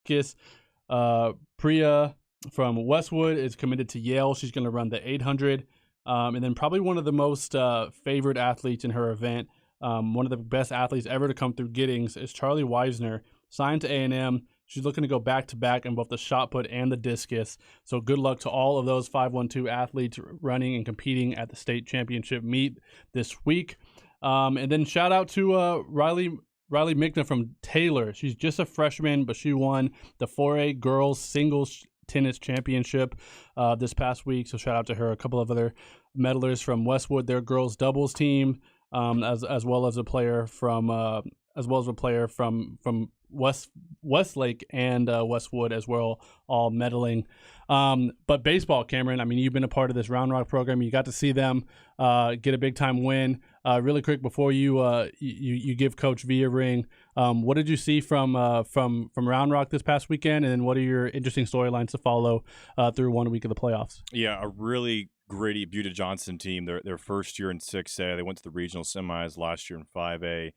discus. Priya from Westwood is committed to Yale. She's going to run the 800. And then probably one of the most favored athletes in her event, one of the best athletes ever to come through Giddings, is Charlie Weisner, signed to A&M. She's looking to go back-to-back in both the shot put and the discus. So good luck to all of those 512 athletes running and competing at the state championship meet this week. And then shout out to Riley Mickna from Taylor. She's just a freshman, but she won the 4A girls singles tennis championship this past week. So shout out to her. A couple of other medalers from Westwood, their girls doubles team, as well as a player from Westlake and Westwood as well, all medaling. But baseball, Cameron, I mean, you've been a part of this Round Rock program. You got to see them get a big-time win. Really quick, before you give Coach V a ring, what did you see from Round Rock this past weekend, and what are your interesting storylines to follow through 1 week of the playoffs? Yeah, a really gritty Buda Johnson team. Their first year in 6A. They went to the regional semis last year in 5A.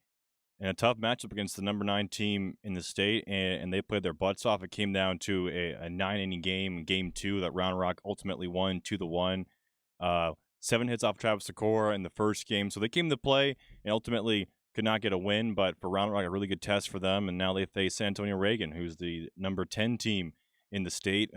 And a tough matchup against the number 9 team in the state, and they played their butts off. It came down to a 9-inning game, game 2, that Round Rock ultimately won 2-1. 7 hits off Travis Sikora in the first game. So they came to play and ultimately could not get a win, but for Round Rock, a really good test for them. And now they face San Antonio Reagan, who's the number 10 team in the state.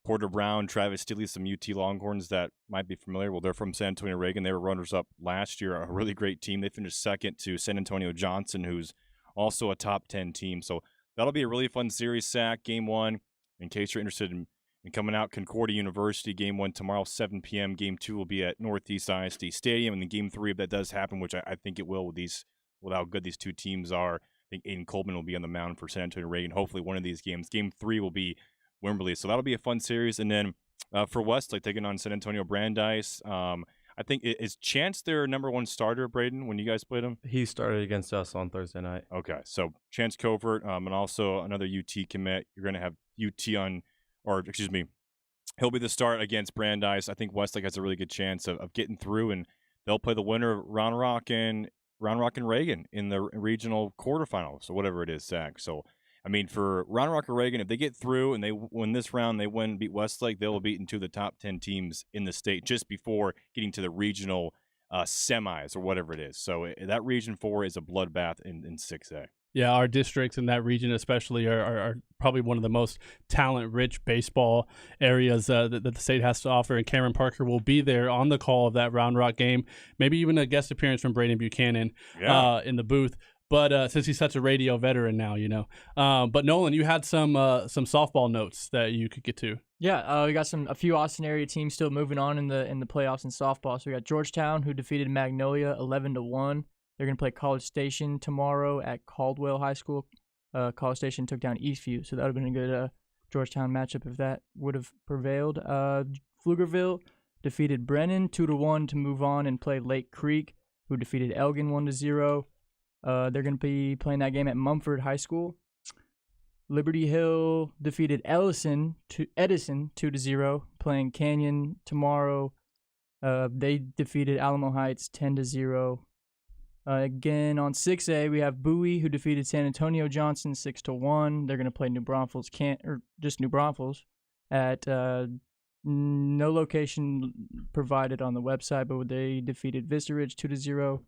Porter Brown, Travis Steele, some UT Longhorns that might be familiar. Well, they're from San Antonio Reagan. They were runners-up last year, a really great team. They finished second to San Antonio Johnson, who's also a top 10 team. So that'll be a really fun series, Sac. Game 1, in case you're interested in coming out, Concordia University. Game 1 tomorrow, 7 p.m. Game 2 will be at Northeast ISD Stadium. And then Game 3, if that does happen, which I think it will with how good these two teams are, I think Aiden Coleman will be on the mound for San Antonio Reagan. Hopefully one of these games. Game 3 will be Wimberley. So that'll be a fun series. And then for Westlake, taking on San Antonio Brandeis. I think, is Chance their number 1 starter, Braden, when you guys played him? He started against us on Thursday night. Okay, so Chance Covert, and also another UT commit. You're going to have he'll be the start against Brandeis. I think Westlake has a really good chance of getting through, and they'll play the winner of Round Rock and Reagan in the regional quarterfinals, or whatever it is, Zach. So, I mean, for Round Rock or Reagan, if they get through and they win this round, they beat Westlake, they will beat into the top 10 teams in the state just before getting to the regional semis or whatever it is. So that Region 4 is a bloodbath in 6A. Yeah, our districts in that region especially are probably one of the most talent-rich baseball areas that the state has to offer, and Cameron Parker will be there on the call of that Round Rock game, maybe even a guest appearance from Braden Buchanan in the booth. But since he's such a radio veteran now, But Nolan, you had some softball notes that you could get to. Yeah, we got a few Austin area teams still moving on in the playoffs in softball. So we got Georgetown, who defeated Magnolia 11-1. They're going to play College Station tomorrow at Caldwell High School. College Station took down Eastview, so that would have been a good Georgetown matchup if that would have prevailed. Pflugerville defeated Brennan 2-1 to move on and play Lake Creek, who defeated Elgin 1-0. They're going to be playing that game at Mumford High School. Liberty Hill defeated Edison 2-0, playing Canyon tomorrow. They defeated Alamo Heights 10-0. Again, on 6A, we have Bowie, who defeated San Antonio Johnson 6-1. They're going to play New Braunfels, New Braunfels, at no location provided on the website, but they defeated Vista Ridge 2-0.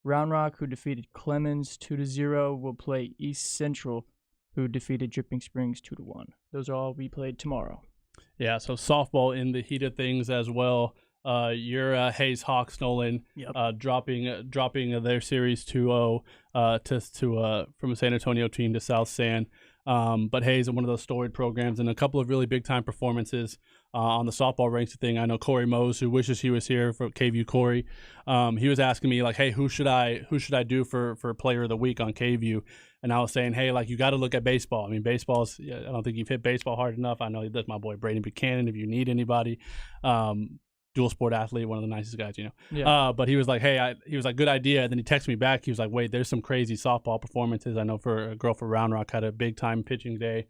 Round Rock, who defeated Clemens 2-0, will play East Central, who defeated Dripping Springs 2-1. Those are all we played tomorrow. Yeah, so softball in the heat of things as well. Your Hayes Hawks, Nolan, dropping their series 2-0 from a San Antonio team to South San. But Hayes is one of those storied programs, and a couple of really big-time performances on the softball ranks thing. I know Corey Mose, who wishes he was here for KVU Corey. He was asking me, like, hey, who should I do for Player of the Week on KVU? And I was saying, hey, like, you got to look at baseball. I mean, I don't think you've hit baseball hard enough. I know that's my boy Braden Buchanan, if you need anybody. Dual sport athlete, one of the nicest guys, Yeah. But he was like, hey, he was like, good idea. And then he texted me back. He was like, wait, there's some crazy softball performances. I know for a girl for Round Rock had a big time pitching day.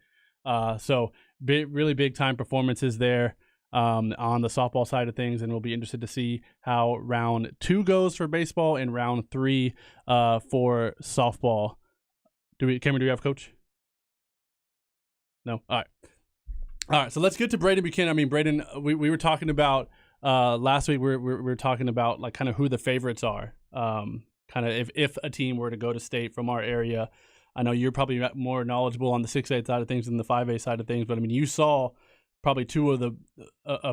So really big time performances there on the softball side of things. And we'll be interested to see how round 2 goes for baseball and round 3 for softball. Cameron, do we have Coach? No. All right. So let's get to Braden Buchanan. I mean, Braden, we were talking about last week. We were talking about like kind of who the favorites are. Kind of if a team were to go to state from our area. I know you're probably more knowledgeable on the 6A side of things than the 5A side of things, but I mean, you saw probably two of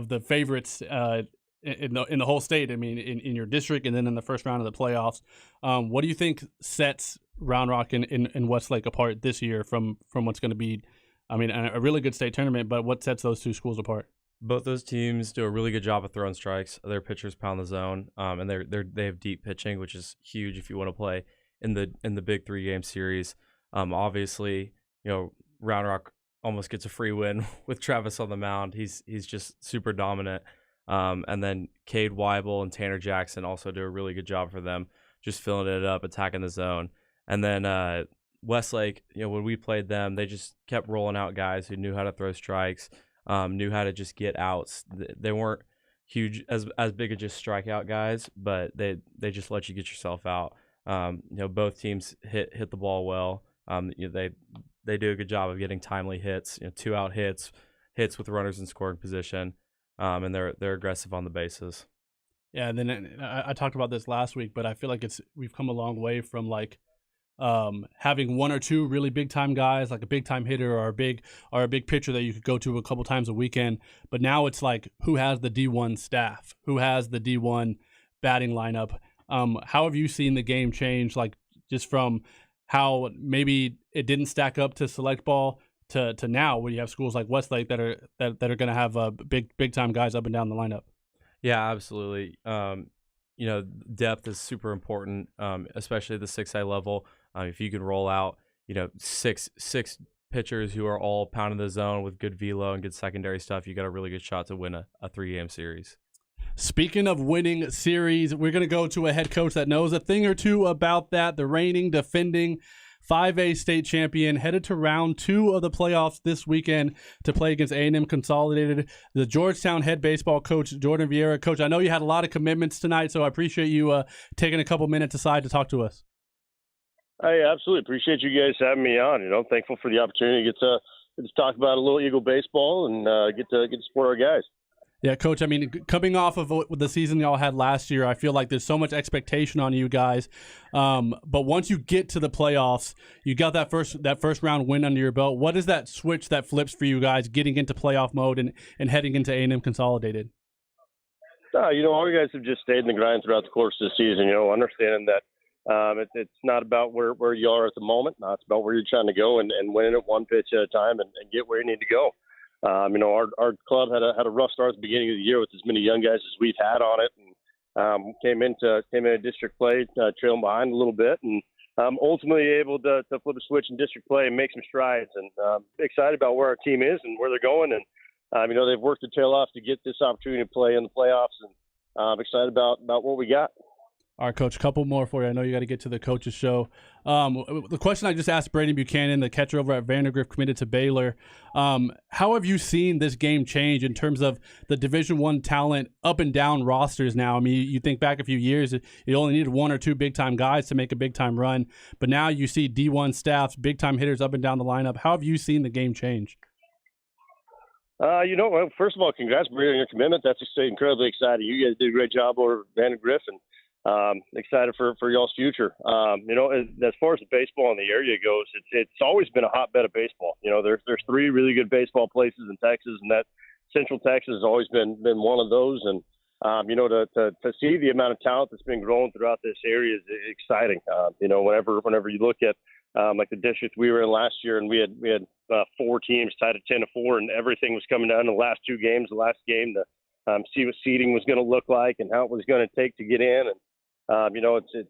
the favorites in the whole state. I mean, in your district and then in the first round of the playoffs. What do you think sets Round Rock and Westlake apart this year from what's going to be, I mean, a really good state tournament, but what sets those two schools apart? Both those teams do a really good job of throwing strikes. Their pitchers pound the zone, and they have deep pitching, which is huge if you want to play in the big 3-game series. Obviously, Round Rock almost gets a free win with Travis on the mound. He's just super dominant. And then Cade Weibel and Tanner Jackson also do a really good job for them, just filling it up, attacking the zone. And then Westlake, when we played them, they just kept rolling out guys who knew how to throw strikes, knew how to just get outs. They weren't huge as big as just strikeout guys, but they just let you get yourself out. Both teams hit the ball well. They do a good job of getting timely hits, 2-out hits with runners in scoring position, and they're aggressive on the bases. Yeah, and then I talked about this last week, but I feel like we've come a long way from like having one or two really big time guys, like a big time hitter or a big pitcher that you could go to a couple times a weekend. But now it's like who has the D1 staff, who has the D1 batting lineup. How have you seen the game change, like just from how maybe it didn't stack up to select ball to now, where you have schools like Westlake that are going to have big time guys up and down the lineup? Yeah, absolutely. Depth is super important, especially at the 6A level. If you can roll out, six pitchers who are all pounding the zone with good velo and good secondary stuff, you got a really good shot to win a 3-game series. Speaking of winning series, we're going to go to a head coach that knows a thing or two about that. The reigning, defending 5A state champion headed to round 2 of the playoffs this weekend to play against A&M Consolidated. The Georgetown head baseball coach, Jordan Vieira. Coach, I know you had a lot of commitments tonight, so I appreciate you taking a couple minutes aside to talk to us. I absolutely appreciate you guys having me on. Thankful for the opportunity to get to talk about a little Eagle baseball and get to support our guys. Yeah, Coach, I mean, coming off of the season y'all had last year, I feel like there's so much expectation on you guys. But once you get to the playoffs, you got that first round win under your belt. What is that switch that flips for you guys getting into playoff mode and heading into A&M Consolidated? All you guys have just stayed in the grind throughout the course of the season, understanding that it's not about where you are at the moment. It's about where you're trying to go and winning it one pitch at a time and get where you need to go. Our club had a rough start at the beginning of the year with as many young guys as we've had on it, and came into district play trailing behind a little bit, and ultimately able to flip a switch in district play and make some strides. And excited about where our team is and where they're going, and they've worked their tail off to get this opportunity to play in the playoffs, and I'm excited about what we got. All right, Coach, a couple more for you. I know you got to get to the coach's show. The question I just asked Braden Buchanan, the catcher over at Vandergrift, committed to Baylor. How have you seen this game change in terms of the Division I talent up and down rosters now? I mean, you think back a few years, you only needed one or two big-time guys to make a big-time run. But now you see D1 staffs, big-time hitters up and down the lineup. How have you seen the game change? Well, first of all, congrats, Brady, on your commitment. That's incredibly exciting. You guys did a great job over at Vandergrift, and excited for y'all's future. As far as the baseball in the area goes, it's always been a hotbed of baseball. There's 3 really good baseball places in Texas, and that Central Texas has always been one of those. And to see the amount of talent that's been growing throughout this area is exciting. Whenever you look at like the district we were in last year, and we had 4 teams tied at 10-4, and everything was coming down to the last 2 games. The last game to see what seeding was going to look like and how it was going to take to get in. And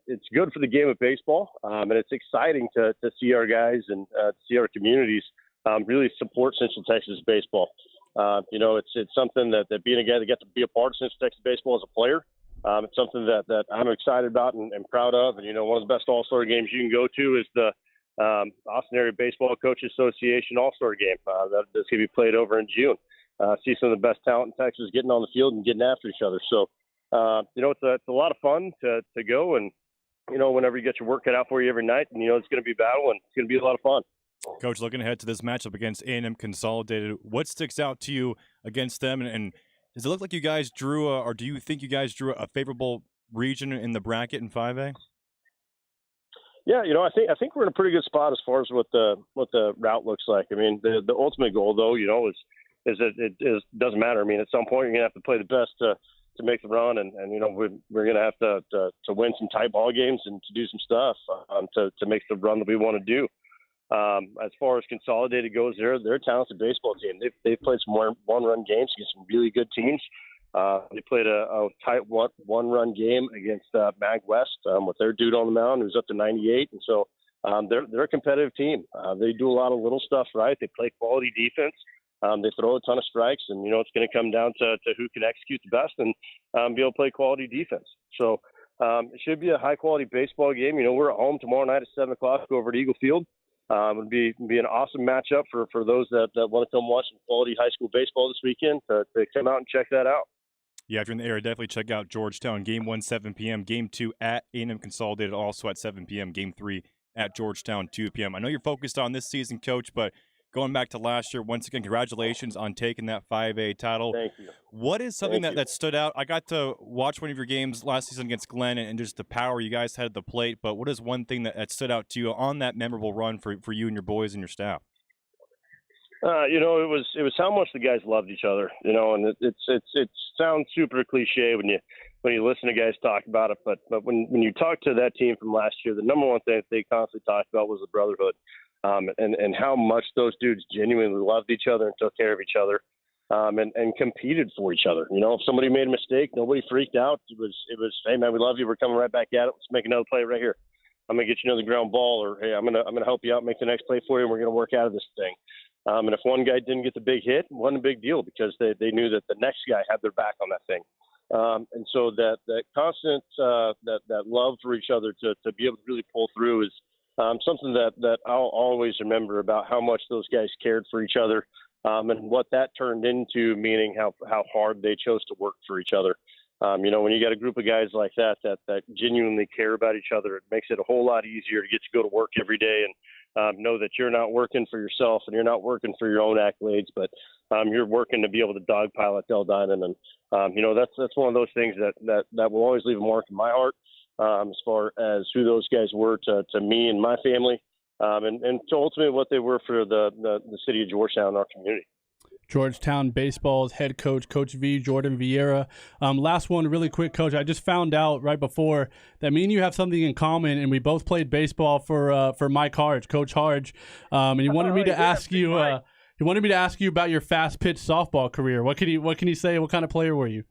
it's good for the game of baseball, and it's exciting to see our guys and see our communities really support Central Texas baseball. It's something that being a guy that got to be a part of Central Texas baseball as a player, it's something that I'm excited about and proud of. And one of the best All-Star games you can go to is the Austin Area Baseball Coaches Association All-Star game that's going to be played over in June. See some of the best talent in Texas getting on the field and getting after each other. So. It's a lot of fun to go, and whenever you get your work cut out for you every night, and it's going to be a battle, and it's going to be a lot of fun. Coach, looking ahead to this matchup against A&M Consolidated, what sticks out to you against them? And does it look like you guys drew, or do you think you guys drew a favorable region in the bracket in 5A? Yeah, I think we're in a pretty good spot as far as what the route looks like. I mean, the ultimate goal, though, is that it doesn't matter. I mean, at some point you're gonna have to play the best to make the run, and we're gonna have to win some tight ball games and to do some stuff to make the run that we want to do. As far as Consolidated goes, they're a talented baseball team. They've played some one-run games against some really good teams. They played a tight one-run game against Mag West with their dude on the mound who's up to 98, and so they're a competitive team. They do a lot of little stuff right. They play quality defense. They throw a ton of strikes, and it's going to come down to who can execute the best and be able to play quality defense. So it should be a high-quality baseball game. We're at home tomorrow night at 7:00. Go over to Eagle Field. It would be an awesome matchup for those that want to come watch some quality high school baseball this weekend to come out and check that out. Yeah, if you're in the area, definitely check out Georgetown. Game 1, 7 p.m. Game 2 at A&M Consolidated, also at 7 p.m. Game 3 at Georgetown, 2 p.m. I know you're focused on this season, Coach, but going back to last year, once again, congratulations on taking that 5A title. Thank you. What is something that stood out? I got to watch one of your games last season against Glenn and just the power you guys had at the plate, but what is one thing that stood out to you on that memorable run for you and your boys and your staff? It was how much the guys loved each other, and it sounds super cliche when you listen to guys talk about it, but when you talk to that team from last year, the number one thing that they constantly talked about was the brotherhood, and how much those dudes genuinely loved each other and took care of each other, and competed for each other. If somebody made a mistake, nobody freaked out. It was, hey man, we love you. We're coming right back at it. Let's make another play right here. I'm gonna get you another ground ball, or hey, I'm gonna help you out, make the next play for you, and we're gonna work out of this thing. And if one guy didn't get the big hit, it wasn't a big deal because they knew that the next guy had their back on that thing. And so that constant that love for each other to be able to really pull through is something that I'll always remember about how much those guys cared for each other, and what that turned into, meaning how hard they chose to work for each other. When you got a group of guys like that genuinely care about each other, it makes it a whole lot easier to get to go to work every day and know that you're not working for yourself and you're not working for your own accolades, but you're working to be able to dogpile at Del Diamond. And, that's one of those things that will always leave a mark in my heart, as far as who those guys were to me and my family, and to ultimately what they were for the city of Georgetown and our community. Georgetown baseball's head coach, Coach V, Jordan Vieira. Last one, really quick, Coach. I just found out right before that me and you have something in common, and we both played baseball for Mike Harge, Coach Harge. And he wanted me to ask you. He wanted me to ask you about your fast pitch softball career. What can you say? What kind of player were you?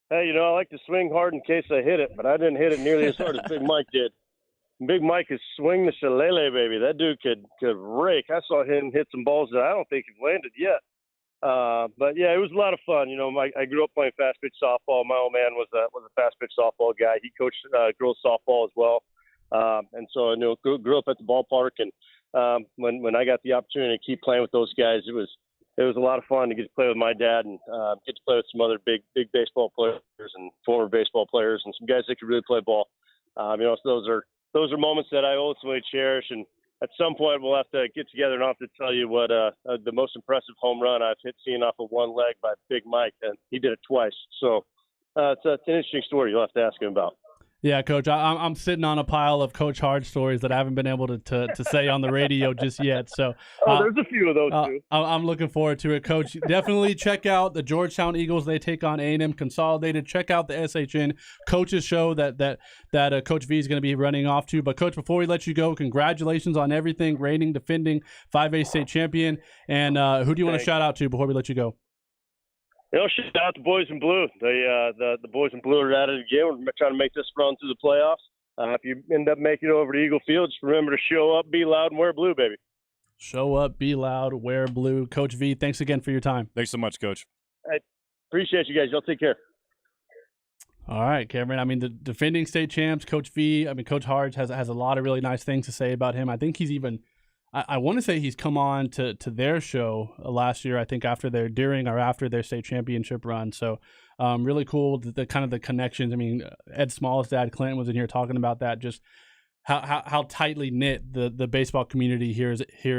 Hey, I like to swing hard in case I hit it, but I didn't hit it nearly as hard as Big Mike did. Big Mike is swing the shillelagh, baby. That dude could rake. I saw him hit some balls that I don't think have landed yet. But yeah, it was a lot of fun. I grew up playing fast pitch softball. My old man was a fast pitch softball guy. He coached girls softball as well. And so I grew up at the ballpark. And when I got the opportunity to keep playing with those guys, it was a lot of fun to get to play with my dad and get to play with some other big baseball players and former baseball players and some guys that could really play ball. So those are moments that I ultimately cherish, and at some point we'll have to get together and I'll have to tell you what the most impressive home run I've seen off of one leg by Big Mike, and he did it twice. So it's an interesting story you'll have to ask him about. Yeah, Coach, I'm sitting on a pile of Coach Hard stories that I haven't been able to say on the radio just yet. So there's a few of those too. I'm looking forward to it, Coach. Definitely check out the Georgetown Eagles. They take on A&M Consolidated. Check out the SHN Coaches Show that Coach V is going to be running off to. But, Coach, before we let you go, congratulations on everything, reigning, defending 5A state champion. And who do you want to shout out to before we let you go? Shout out the boys in blue. The boys in blue are at it again. We're trying to make this run through the playoffs. If you end up making it over to Eagle Field, just remember to show up, be loud, and wear blue, baby. Show up, be loud, wear blue. Coach V, thanks again for your time. Thanks so much, Coach. I appreciate you guys. Y'all take care. All right, Cameron. I mean, the defending state champs, Coach V. I mean, Coach Harge has a lot of really nice things to say about him. I think he's even – I want to say he's come on to their show last year, I think, during or after their state championship run. So really cool, the kind of the connections. I mean, Ed Small's dad, Clinton, was in here talking about that. Just how tightly knit the baseball community here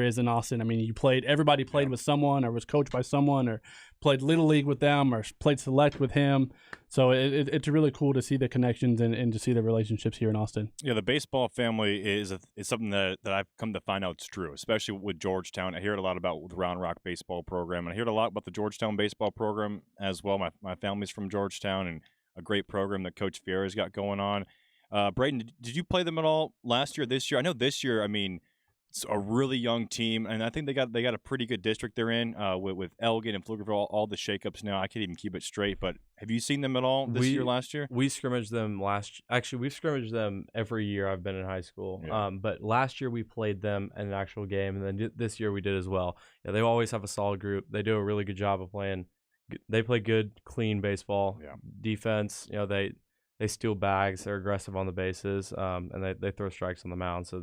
is in Austin. I mean, everybody played with someone or was coached by someone or played Little League with them or played select with him. So it's really cool to see the connections and to see the relationships here in Austin. Yeah, the baseball family is something that I've come to find out is true, especially with Georgetown. I hear it a lot about the Round Rock baseball program, and I hear it a lot about the Georgetown baseball program as well. My family's from Georgetown, and a great program that Coach Fiera's got going on. Braden, did you play them at all last year, this year? I know this year, I mean, it's a really young team, and I think they got a pretty good district they're in with Elgin and Pflugerville, all the shakeups now. I can't even keep it straight, but have you seen them at all this year, last year? We scrimmaged them actually, we've scrimmaged them every year I've been in high school. Yeah. But last year we played them in an actual game, and then this year we did as well. Yeah, they always have a solid group. They do a really good job of playing. They play good, clean baseball. Yeah. Defense, they steal bags. They're aggressive on the bases, and they throw strikes on the mound. So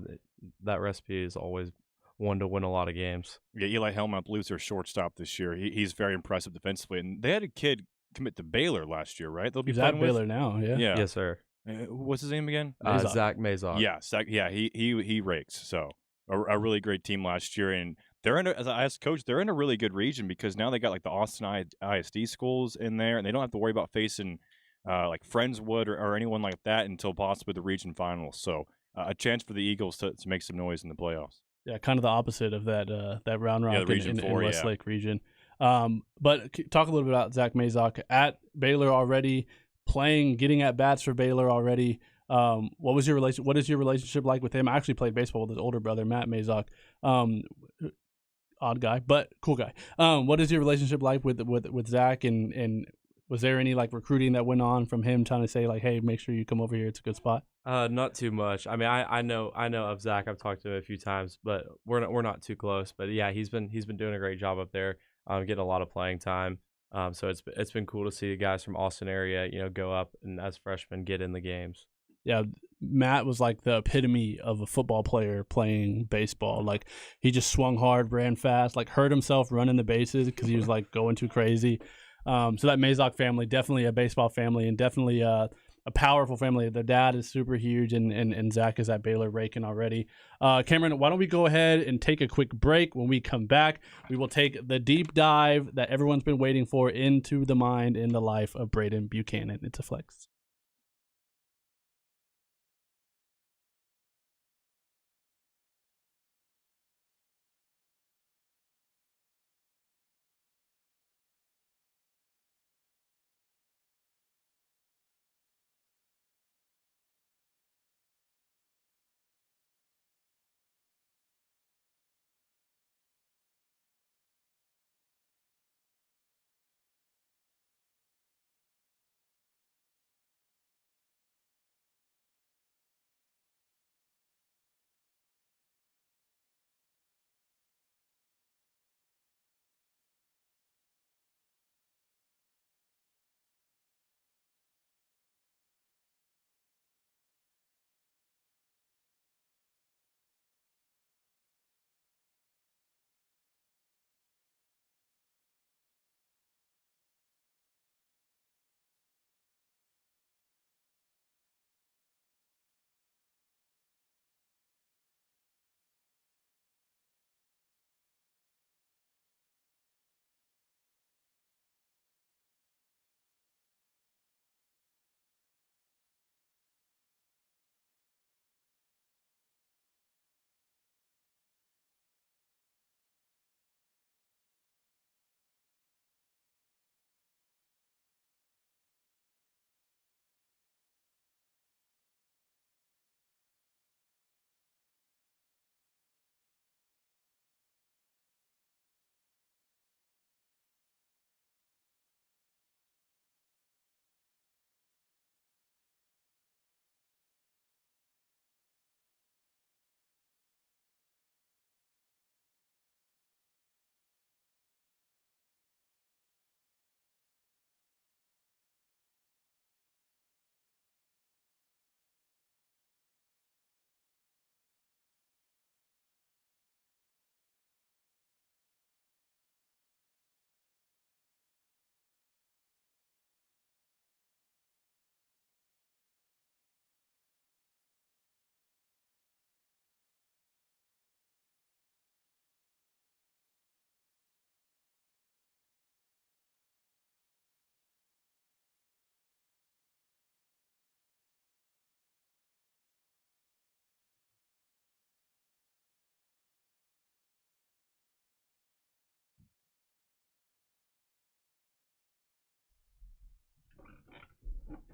that recipe is always one to win a lot of games. Yeah, Eli Helm, I believe, is their shortstop this year. He's very impressive defensively, and they had a kid commit to Baylor last year, right? They'll be He's playing at with Baylor now. Yeah. Yes, sir. What's his name again? Zach Mazok. Yeah, he rakes. So a really great team last year, and they're as I asked Coach, they're in a really good region because now they got like the Austin ISD schools in there, and they don't have to worry about facing like Friendswood or anyone like that until possibly the region finals. So a chance for the Eagles to make some noise in the playoffs. Yeah, kind of the opposite of that Round Rock in Westlake region. But talk a little bit about Zach Mazok at Baylor already, getting at bats for Baylor already. What is your relationship like with him? I actually played baseball with his older brother, Matt Mazok. Odd guy, but cool guy. What is your relationship like with Zach, and was there any like recruiting that went on from him trying to say like, hey, make sure you come over here, it's a good spot? Not too much. I mean, I know of Zach. I've talked to him a few times, but we're not too close. But yeah, he's been doing a great job up there, getting a lot of playing time. So it's been cool to see the guys from Austin area, go up and as freshmen get in the games. Yeah, Matt was like the epitome of a football player playing baseball. Like he just swung hard, ran fast, like hurt himself running the bases because he was like going too crazy. So that Mazok family, definitely a baseball family, and definitely a powerful family. Their dad is super huge, and Zach is at Baylor raking already. Cameron, why don't we go ahead and take a quick break? When we come back, we will take the deep dive that everyone's been waiting for into the mind and the life of Braden Buchanan. It's a flex.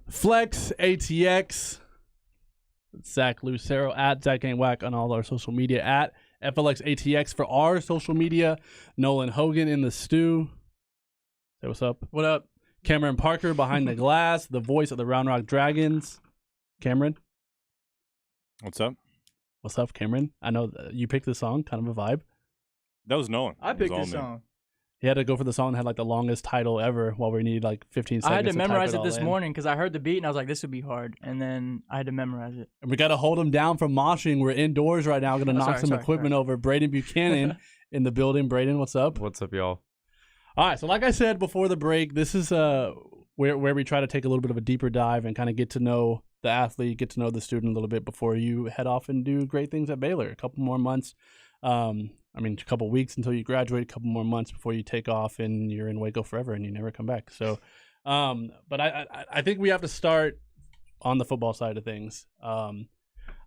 FLX ATX. Zach Lucero at Zach Ain't Whack on all our social media at FLX ATX for our social media. Nolan Hogan in the stew. Say what's up. What up? Cameron Parker behind the glass, the voice of the Round Rock Dragons. Cameron. What's up? What's up, Cameron? I know you picked this song, kind of a vibe. That was Nolan. I It was picked all this me. song. He had to go for the song that had like the longest title ever while we needed like 15 seconds. I had to type memorize it all this in. morning because I heard the beat and I was like, this would be hard. And then I had to memorize it. And we got to hold him down from moshing. We're indoors right now. Going to knock some equipment over. Braden Buchanan in the building. Braden, what's up? What's up, y'all? All right. So like I said before the break, this is where we try to take a little bit of a deeper dive and kind of get to know the athlete, get to know the student a little bit before you head off and do great things at Baylor. A couple more months. A couple weeks until you graduate, a couple more months before you take off and you're in Waco forever and you never come back. So, but I think we have to start on the football side of things.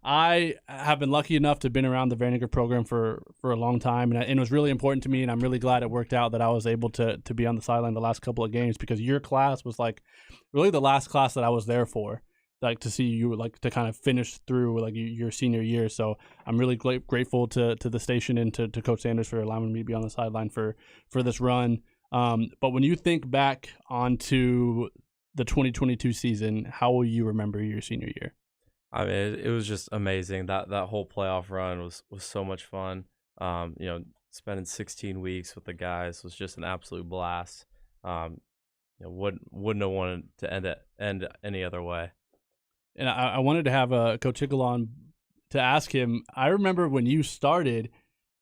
I have been lucky enough to have been around the Vandergrift program for a long time, and it was really important to me, and I'm really glad it worked out that I was able to be on the sideline the last couple of games because your class was like really the last class that I was there for. Like to see you like to kind of finish through like your senior year. So I'm really grateful to the station and to Coach Sanders for allowing me to be on the sideline for this run. But when you think back onto the 2022 season, how will you remember your senior year? I mean, it was just amazing. That whole playoff run was so much fun. Spending 16 weeks with the guys was just an absolute blast. Wouldn't have wanted to end any other way. And I wanted to have Coach Hickle on to ask him. I remember when you started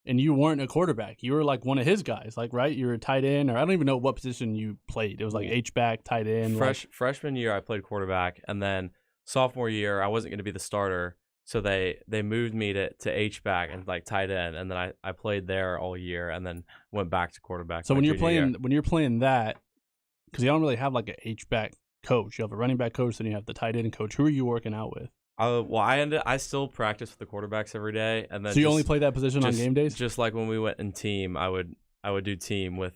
and you weren't a quarterback. You were like one of his guys, like, right? You were a tight end, or I don't even know what position you played. It was like H-back, tight end. Freshman year, I played quarterback. And then sophomore year, I wasn't going to be the starter. So they moved me to H-back and like tight end. And then I played there all year and then went back to quarterback. So when you're playing that, because you don't really have like an H-back coach. You have a running back coach, then you have the tight end coach. Who are you working out with? I still practice with the quarterbacks every day, and then so you only play that position on game days. Just like when we went in team, I would do team with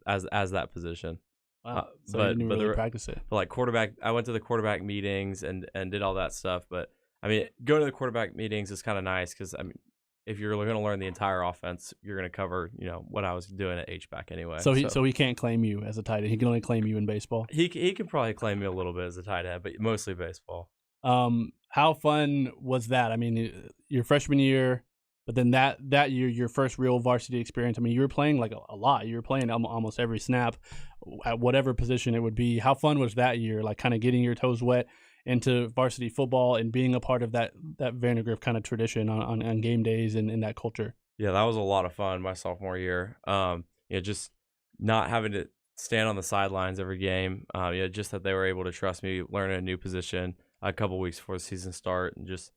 as that position. Wow, so you didn't really practice it. But like quarterback, I went to the quarterback meetings and did all that stuff. But I mean, going to the quarterback meetings is kind of nice because I mean, if you're going to learn the entire offense, you're going to cover, what I was doing at H-back anyway. So he can't claim you as a tight end. He can only claim you in baseball. He can probably claim me a little bit as a tight end, but mostly baseball. How fun was that? I mean, your freshman year, but then that year, your first real varsity experience. I mean, you were playing like a lot. You were playing almost every snap at whatever position it would be. How fun was that year? Like kind of getting your toes wet into varsity football and being a part of that Vandergrift kind of tradition on game days and in that culture. Yeah, that was a lot of fun my sophomore year. Just not having to stand on the sidelines every game. Just that they were able to trust me, learn a new position a couple weeks before the season start, and just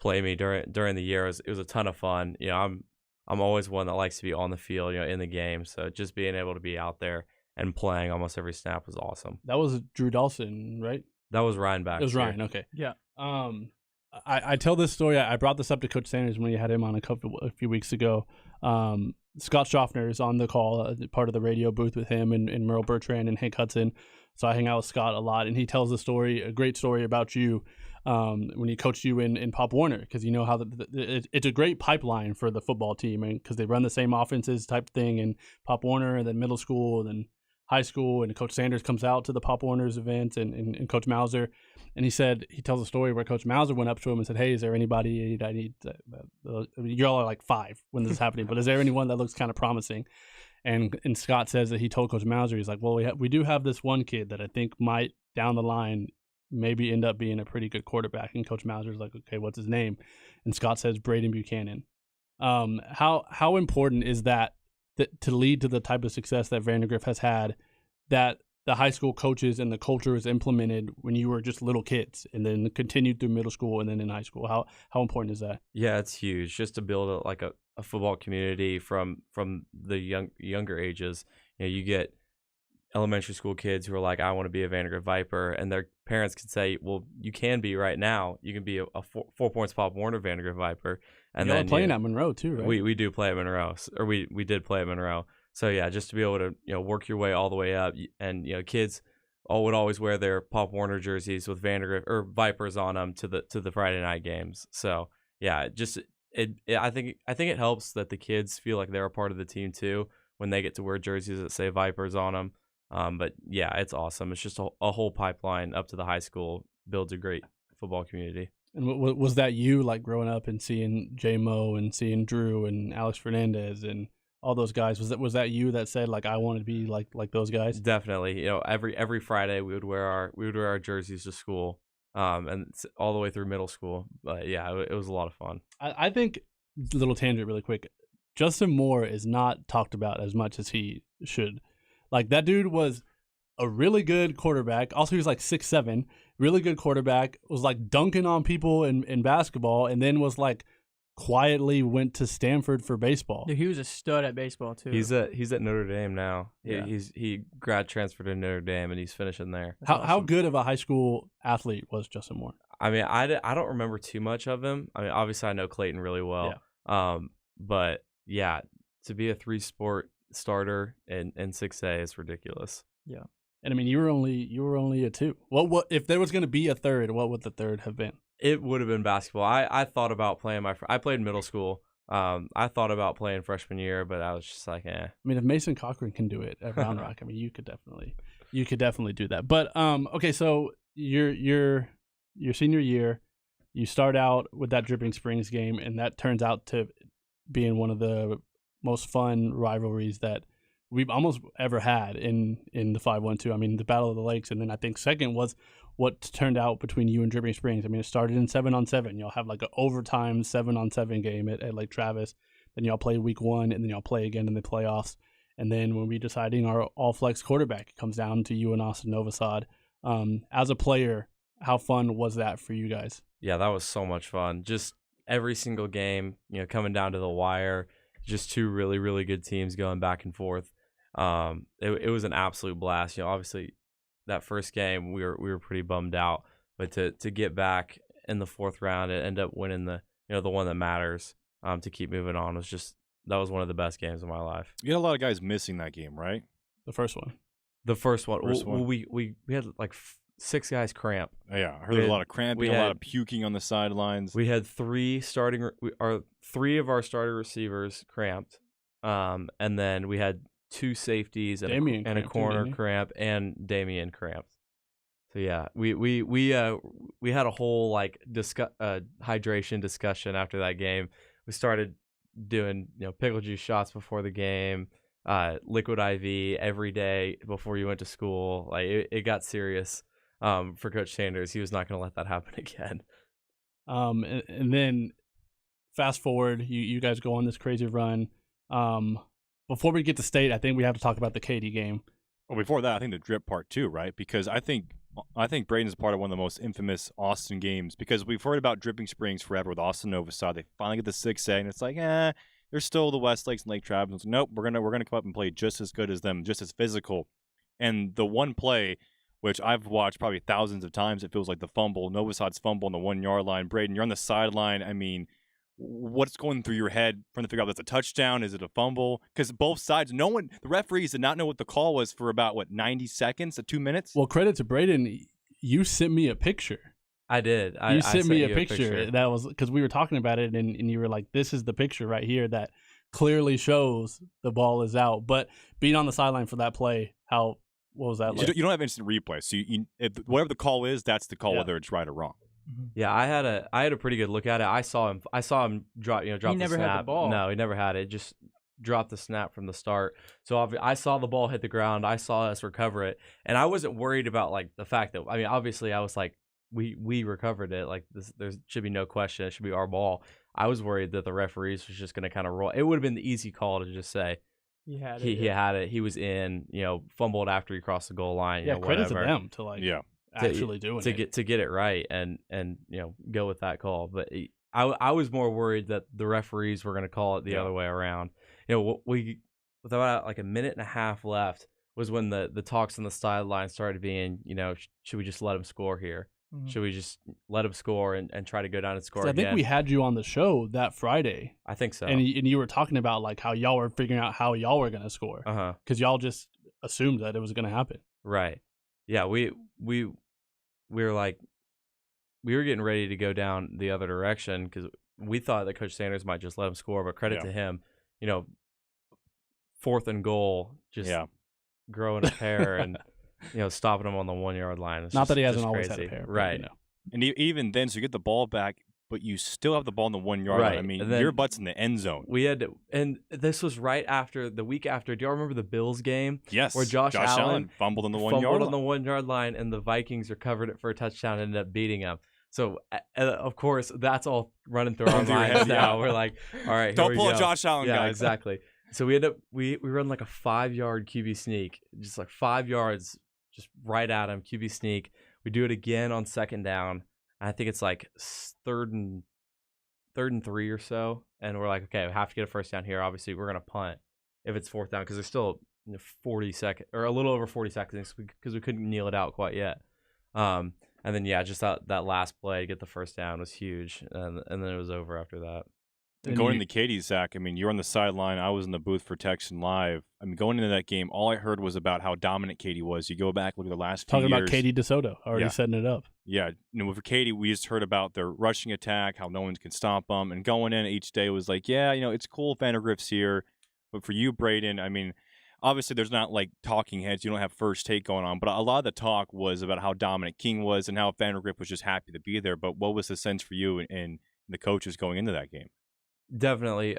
play me during the year. It was a ton of fun. I'm always one that likes to be on the field, in the game. So just being able to be out there and playing almost every snap was awesome. That was Drew Dawson, right? That was Ryan back. It was Ryan. Okay. Yeah. I tell this story. I brought this up to Coach Sanders when we had him on a few weeks ago. Scott Schaffner is on the call, part of the radio booth with him and Merle Bertrand and Hank Hudson. So I hang out with Scott a lot, and he tells a great story about you when he coached you in Pop Warner, because you know how it's a great pipeline for the football team, and because they run the same offenses type thing in Pop Warner and then middle school and then high school, and Coach Sanders comes out to the Pop Warner's event and Coach Mauser, and he tells a story where Coach Mauser went up to him and said, "Hey, is there anybody I need? You all are like 5 when this is happening, but is there anyone that looks kind of promising?" And Scott says that he told Coach Mauser, he's like, "Well, we do have this one kid that I think might down the line maybe end up being a pretty good quarterback." And Coach Mauser's like, "Okay, what's his name?" And Scott says Braden Buchanan. How important is that to lead to the type of success that Vandergrift has had, that the high school coaches and the culture is implemented when you were just little kids and then continued through middle school and then in high school? How important is that? Yeah, it's huge just to build a football community from the younger ages. You get elementary school kids who are like, I want to be a Vandergrift Viper, and their parents can say, well, you can be right now. You can be a 4 points Pop Warner Vandergrift Viper. And then playing at Monroe too, right? We do play at Monroe, or we did play at Monroe. So yeah, just to be able to work your way all the way up, and kids would always wear their Pop Warner jerseys with Vandergrift or Vipers on them to the Friday night games. So yeah, I think it helps that the kids feel like they're a part of the team too when they get to wear jerseys that say Vipers on them. But yeah, it's awesome. It's just a whole pipeline up to the high school builds a great football community. And was that you, like, growing up and seeing J-Mo and seeing Drew and Alex Fernandez and all those guys? Was that you that said, like, I want to be like those guys? Definitely. Every Friday we would wear our jerseys to school, and all the way through middle school. But yeah, it was a lot of fun. I think, little tangent really quick, Justin Moore is not talked about as much as he should. Like, that dude was a really good quarterback. Also, he was like 6'7", really good quarterback, was like dunking on people in basketball, and then was like quietly went to Stanford for baseball. Dude, he was a stud at baseball too. He's at Notre Dame now. Yeah. He grad transferred to Notre Dame and he's finishing there. How good of a high school athlete was Justin Moore? I mean, I don't remember too much of him. I mean, obviously I know Clayton really well. Yeah. But yeah, to be a 3-sport starter in 6A is ridiculous. Yeah. And I mean, you were only a 2. What if there was going to be a third? What would the third have been? It would have been basketball. I thought about playing I played in middle school. I thought about playing freshman year, but I was just like, eh. I mean, if Mason Cochran can do it at Round Rock, I mean, you could definitely do that. But okay, so your senior year, you start out with that Dripping Springs game, and that turns out to being one of the most fun rivalries that we've almost ever had in the 5-1-2. I mean, the Battle of the Lakes, and then I think second was what turned out between you and Dripping Springs. I mean, it started in 7-on-7. Y'all have like an overtime 7-on-7 game at Lake Travis. Then y'all play week 1, and then y'all play again in the playoffs. And then when we're deciding our all-flex quarterback, it comes down to you and Austin Novosad. As a player, how fun was that for you guys? Yeah, that was so much fun. Just every single game, coming down to the wire, just two really, really good teams going back and forth. It was an absolute blast. Obviously that first game we were pretty bummed out, but to get back in the 4th round and end up winning the one that matters, to keep moving on that was one of the best games of my life. You had a lot of guys missing that game, right? The first one. We had like 6 guys cramp. Yeah, I heard a lot of cramping, a lot of puking on the sidelines. We had 3 of our starting receivers cramped, and then we had 2 safeties and a corner cramp, and Damian cramped. So yeah, we had a whole like hydration discussion after that game. We started doing pickle juice shots before the game, liquid IV every day before you went to school. Like it got serious for Coach Sanders. He was not going to let that happen again. And then fast forward, you guys go on this crazy run. Before we get to state, I think we have to talk about the Katy game. Well, before that, I think the drip part too, right? Because I think Braden's part of one of the most infamous Austin games, because we've heard about Dripping Springs forever with Austin Novosad. They finally get the 6A, and it's like, they're still the Westlakes and Lake Travis. It's like, nope, we're gonna come up and play just as good as them, just as physical. And the one play, which I've watched probably thousands of times, it feels like the fumble, Novosad's fumble on the 1-yard line. Braden, you're on the sideline. I mean, what's going through your head trying to figure out if that's a touchdown? Is it a fumble? Because both sides, the referees did not know what the call was for about 90 seconds to 2 minutes. Well, credit to Braden, you sent me a picture. I did. You sent me a picture. That was because we were talking about it, and you were like, "This is the picture right here that clearly shows the ball is out." But being on the sideline for that play, what was that like? You don't have instant replay, so if whatever the call is, that's the call, whether it's right or wrong. Yeah, I had a pretty good look at it. I saw him drop the snap. He never had the ball. No, he never had it. Just dropped the snap from the start. So I saw the ball hit the ground. I saw us recover it, and I wasn't worried about like the fact that obviously I was like we recovered it. Like there should be no question. It should be our ball. I was worried that the referees was just going to kind of roll. It would have been the easy call to just say he had it. He was in. Fumbled after he crossed the goal line. Credit to them to actually doing it to get it right and go with that call. But I was more worried that the referees were going to call it the other way around. With about like a minute and a half left was when the talks on the sideline started being, should we just let him score here? Mm-hmm. Should we just let him score and try to go down and score again? I think we had you on the show that Friday. I think so. And you were talking about like how y'all were figuring out how y'all were going to score. Uh-huh. Because y'all just assumed that it was going to happen. Right. yeah, we were like, we were getting ready to go down the other direction because we thought that Coach Sanders might just let him score, but credit to him, 4th and goal, just growing a pair and stopping him on the 1 yard line. It's Not just, that he hasn't just always crazy. had a pair, right? But, And even then, so you get the ball back, but you still have the ball in the 1 yard line. I mean, your butt's in the end zone. We had to, and this was right after the week after. Do y'all remember the Bills game? Yes. Where Josh Allen fumbled on the 1 yard line. on the 1 yard line, and the Vikings recovered it for a touchdown and ended up beating them. So, of course, that's all running through our minds now. We're like, all right, don't pull a Josh Allen, guys. Yeah, exactly. So we run like a 5-yard QB sneak, just like 5 yards, just right at him, QB sneak. We do it again on 2nd down. I think it's like third and 3 or so, and we're like, okay, we have to get a first down here. Obviously, we're gonna punt if it's 4th down because there's still 40 seconds or a little over 40 seconds because we couldn't kneel it out quite yet. And then just that last play, get the first down was huge, and then it was over after that. And going into Katie, Zach, I mean, you're on the sideline. I was in the booth for Texan Live. I mean, going into that game, all I heard was about how dominant Katie was. You go back, look at the last few years. Talking about Katie DeSoto, already setting it up. Yeah, with Katie, we just heard about their rushing attack, how no one can stop them. And going in each day was like, it's cool Vandergrift's here. But for you, Braden, I mean, obviously there's not like talking heads. You don't have first take going on. But a lot of the talk was about how dominant King was and how Vandergrift was just happy to be there. But what was the sense for you and the coaches going into that game? Definitely.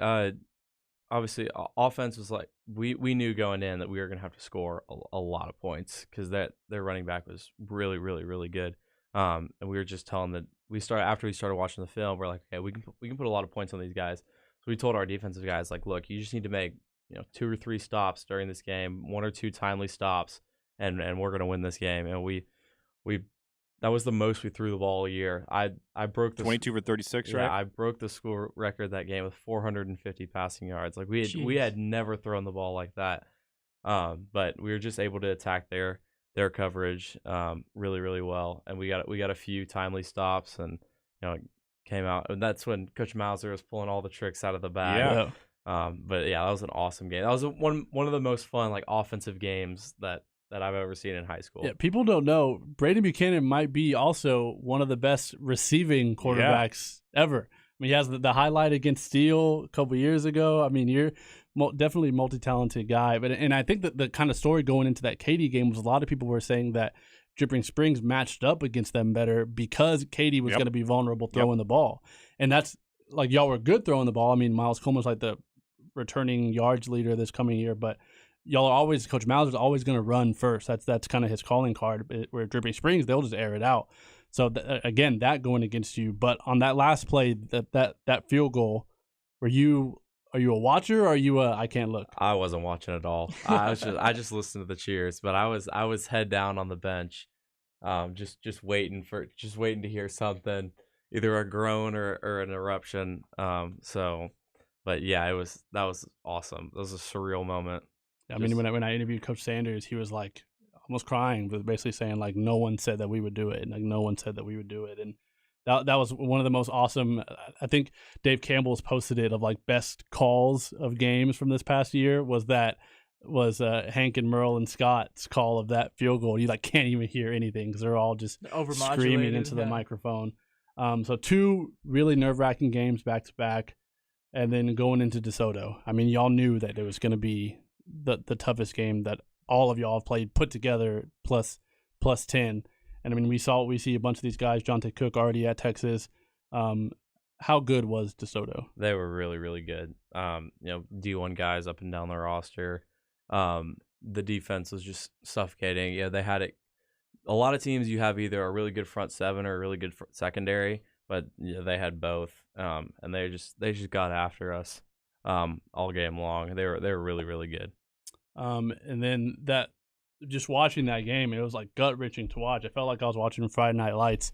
Obviously, offense was like we knew going in that we were going to have to score a lot of points because their running back was really, really, really good. And we were just telling that after we started watching the film, we're like, okay, we can put a lot of points on these guys. So we told our defensive guys, like, look, you just need to make 2 or 3 stops during this game, 1 or 2 timely stops, and we're going to win this game. And we that was the most we threw the ball all year. I broke the 22 for 36, right? Yeah, I broke the school record that game with 450 passing yards. Like we had never thrown the ball like that. But we were just able to attack their coverage really, really well, and we got a few timely stops, and came out. And that's when Coach Mauser was pulling all the tricks out of the bag. Yeah. But yeah, that was an awesome game. That was one of the most fun like offensive games that I've ever seen in high school. Yeah, people don't know Braden Buchanan might be also one of the best receiving quarterbacks ever. I mean, he has the highlight against Steele a couple years ago. I mean, you're definitely a multi-talented guy. And I think that the kind of story going into that Katy game was a lot of people were saying that Dripping Springs matched up against them better because Katy was going to be vulnerable throwing the ball. And that's like y'all were good throwing the ball. I mean, Miles Coleman's like the returning yards leader this coming year, but y'all are always, Coach Mauser's always going to run first. That's kind of his calling card. Where Dripping Springs, they'll just air it out. So again, that going against you. But on that last play, that field goal, are you a watcher or are you I can't look? I wasn't watching at all. I just listened to the cheers, but I was head down on the bench, just waiting to hear something, either a groan or an eruption. But yeah, that was awesome. That was a surreal moment. I mean, when I interviewed Coach Sanders, he was like almost crying, but basically saying like no one said that we would do it, and like no one said that we would do it, and that was one of the most awesome. I think Dave Campbell's posted it of like best calls of games from this past year was Hank and Merle and Scott's call of that field goal. You like can't even hear anything because they're all just screaming into the microphone. So 2 really nerve-wracking games back to back, and then going into DeSoto. I mean, y'all knew that it was going to be the toughest game that all of y'all have played put together plus 10. And I mean, we see a bunch of these guys, Jonte Cook already at Texas. How good was DeSoto? They were really, really good. D1 guys up and down the roster. The defense was just suffocating. Yeah, they had it. A lot of teams, you have either a really good front seven or a really good secondary, but they had both. And they just got after us all game long. They were really, really good. And then that, just watching that game, it was like gut-wrenching to watch. I felt like I was watching Friday Night Lights,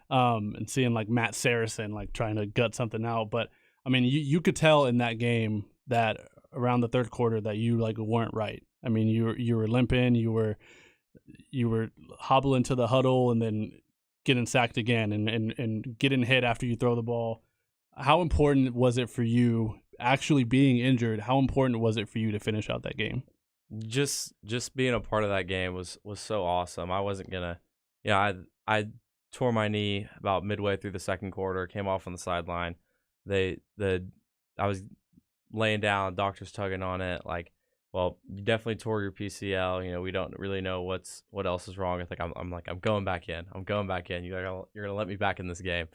and seeing like Matt Saracen like trying to gut something out. But I mean, you could tell in that game that around the third quarter that you like weren't right. I mean, you were limping, you were hobbling to the huddle, and then getting sacked again, and getting hit after you throw the ball. How important was it for you actually being injured? How important was it for you to finish out that game? Just being a part of that game was so awesome. I wasn't gonna, I tore my knee about midway through the second quarter, came off on the sideline. I was laying down, doctors tugging on it, like, well, you definitely tore your PCL. We don't really know what else is wrong. I think I'm like, I'm going back in. I'm going back in. You're gonna let me back in this game.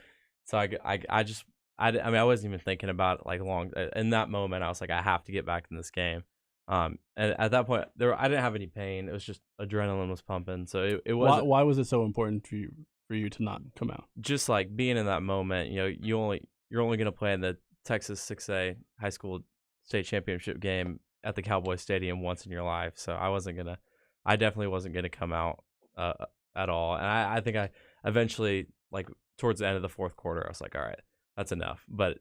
So I mean, I wasn't even thinking about it like long in that moment. I was like, I have to get back in this game. And at that point, I didn't have any pain. It was just adrenaline was pumping. So it was Why was it so important for you to not come out? just like being in that moment. You're only gonna play in the Texas 6A high school state championship game at the Cowboy Stadium once in your life. So I definitely wasn't gonna come out at all. And I think I eventually, like towards the end of the fourth quarter, I was like, all right, that's enough. But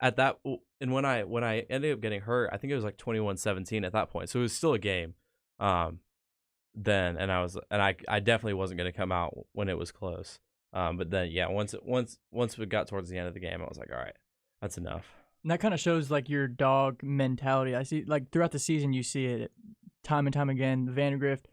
at that, and when I ended up getting hurt, I think it was like 21-17 at that point. So it was still a game. Then and I definitely wasn't gonna come out when it was close. But then once we got towards the end of the game, I was like, all right, that's enough. And that kind of shows like your dog mentality. I see like throughout the season you see it time and time again. The Vandegrift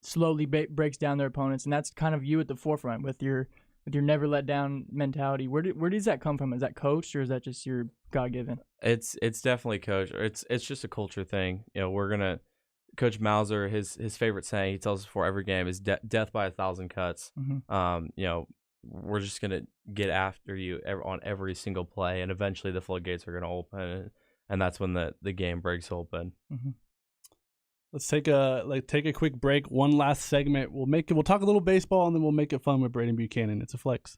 slowly breaks down their opponents, and that's kind of you at the forefront with your never let down mentality. Where does that come from? Is that coached or is that just your God given? It's definitely coached. It's just a culture thing. We're gonna Coach Mauser, his favorite saying he tells us before every game is death by 1,000 cuts. Mm-hmm. We're just gonna get after you on every single play, and eventually the floodgates are gonna open, and that's when the game breaks open. Mm-hmm. Let's take a quick break. One last segment. We'll talk a little baseball and then we'll make it fun with Braden Buchanan. It's a flex.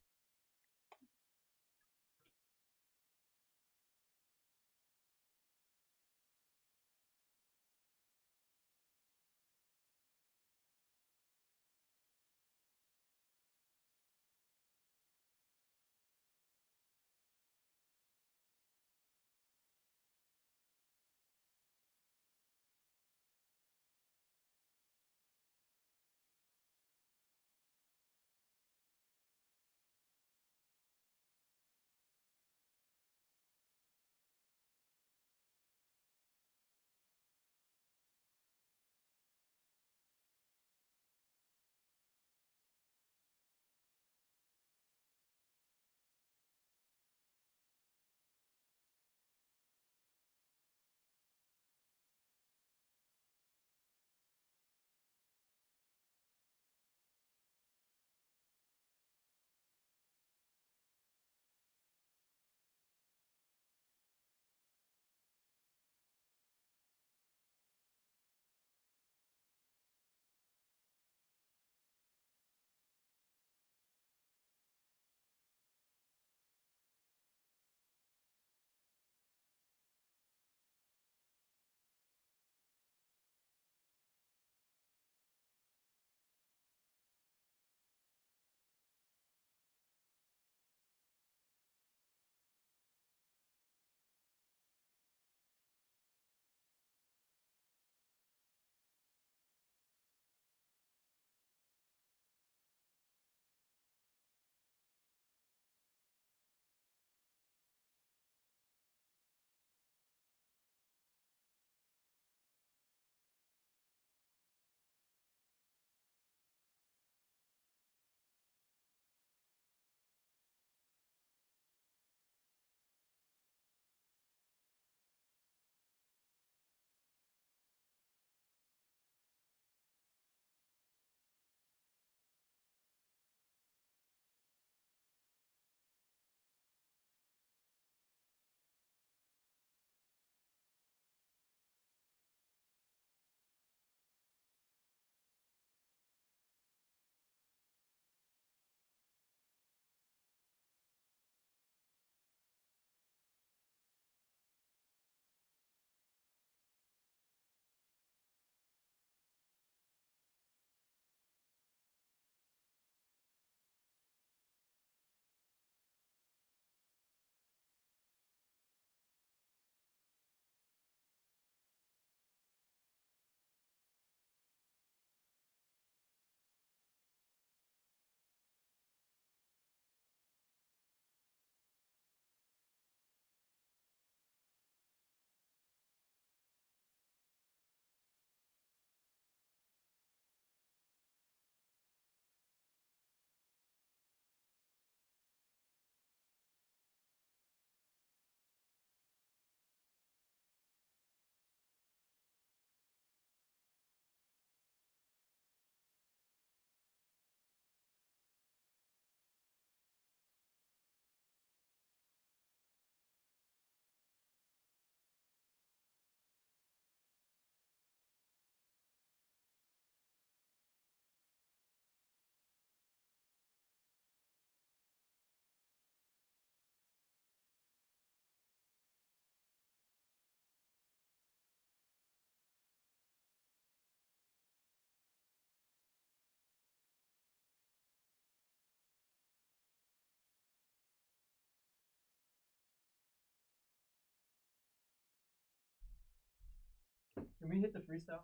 Can we hit the freestyle?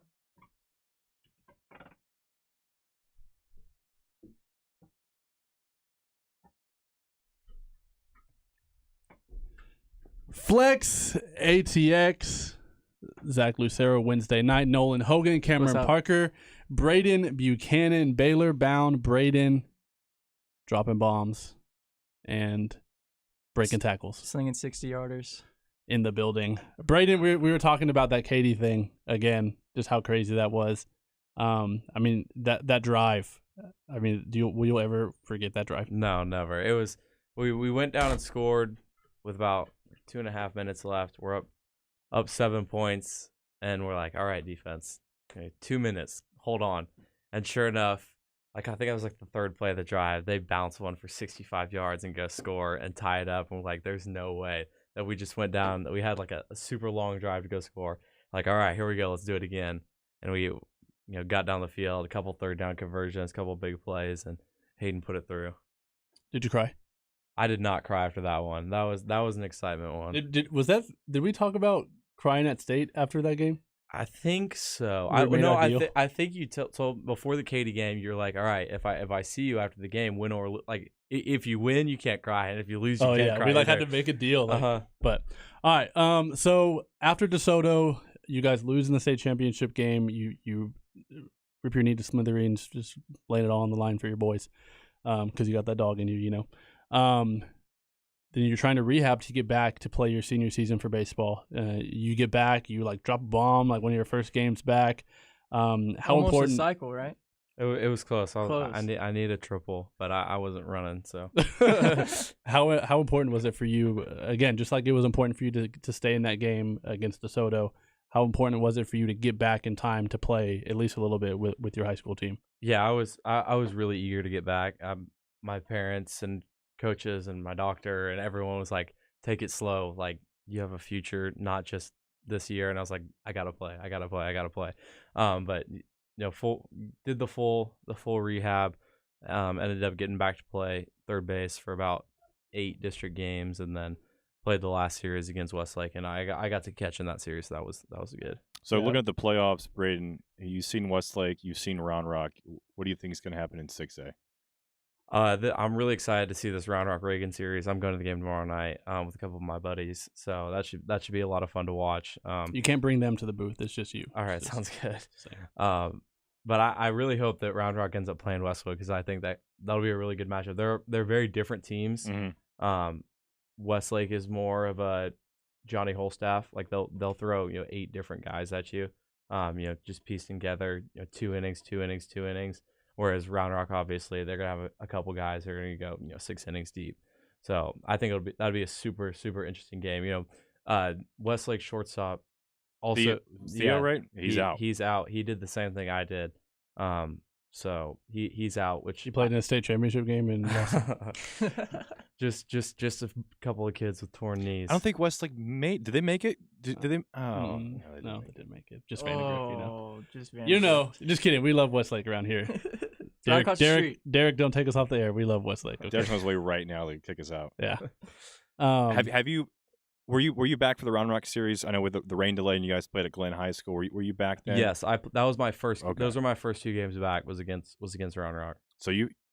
Flex ATX. Zach Lucero Wednesday night. Nolan Hogan, Cameron Parker, Braden Buchanan, Baylor bound. Braden dropping bombs and breaking tackles. Slinging 60-yarders. In the building. Braden, we were talking about that Katie thing again, just how crazy that was. I mean, that drive. I mean, will you ever forget that drive? No, never. It was we went down and scored with about 2.5 minutes left. We're up 7 points, and we're like, all right, defense, okay, 2 minutes, hold on. And sure enough, like I think it was like the third play of the drive, they bounce one for 65 yards and go score and tie it up. And we're like, there's no way that we just went down, that we had like a super long drive to go score. Like, all right, here we go, let's do it again. And we got down the field, a couple third down conversions, a couple big plays, and Hayden put it through. Did you cry? I did not cry after that one. That was an excitement one. Did we talk about crying at state after that game? I think so. I think you told before the Katy game, you're like, all right, if I see you after the game, win or like, if you win, you can't cry, and if you lose, you can't cry. We had to make a deal. But all right. So after DeSoto, you guys lose in the state championship game. You rip your knee to smithereens, just laying it all on the line for your boys, because you got that dog in you, Then you're trying to rehab to get back to play your senior season for baseball. You get back, you like drop a bomb, like one of your first games back. How almost important? A cycle, right? It was close. I need a triple, but I wasn't running. So how important was it for you? Again, just like it was important for you to stay in that game against DeSoto. How important was it for you to get back in time to play at least a little bit with your high school team? Yeah, I was really eager to get back. My parents and coaches and my doctor and everyone was like, take it slow, like you have a future, not just this year. And I was like, I gotta play. But did the full rehab, ended up getting back to play third base for about 8 district games, and then played the last series against Westlake, and I got to catch in that series. That was good. So looking at the playoffs, Braden, you've seen Westlake, you've seen Round Rock. What do you think is going to happen in 6A? I'm really excited to see this Round Rock Reagan series. I'm going to the game tomorrow night with a couple of my buddies, so that should be a lot of fun to watch. You can't bring them to the booth; it's just you. All right, sounds good. But I really hope that Round Rock ends up playing Westwood, because I think that'll be a really good matchup. They're very different teams. Mm-hmm. Westlake is more of a Johnny Holstaff, like they'll throw 8 different guys at you, just pieced together, 2 innings. Whereas Round Rock, obviously, they're gonna have a couple guys that are gonna go 6 innings deep. So I think that'll be a super interesting game. Westlake shortstop also Theo, right? He's out. He's out. He did the same thing I did. So he's out. Which he played in a state championship game in just a couple of kids with torn knees. I don't think Westlake made. Did they make it? Did they? Oh, no, they didn't make it. Just Vandergrift, just Vandergrift. Just kidding. We love Westlake around here. Derek, don't take us off the air. We love Westlake. Okay? Derek's on his way right now to kick us out. Yeah. Have you? Were you back for the Round Rock series? I know with the rain delay, and you guys played at Glen High School. Were you back then? Yes, that was my first. Okay. Those were my first 2 games back. Was against Round Rock.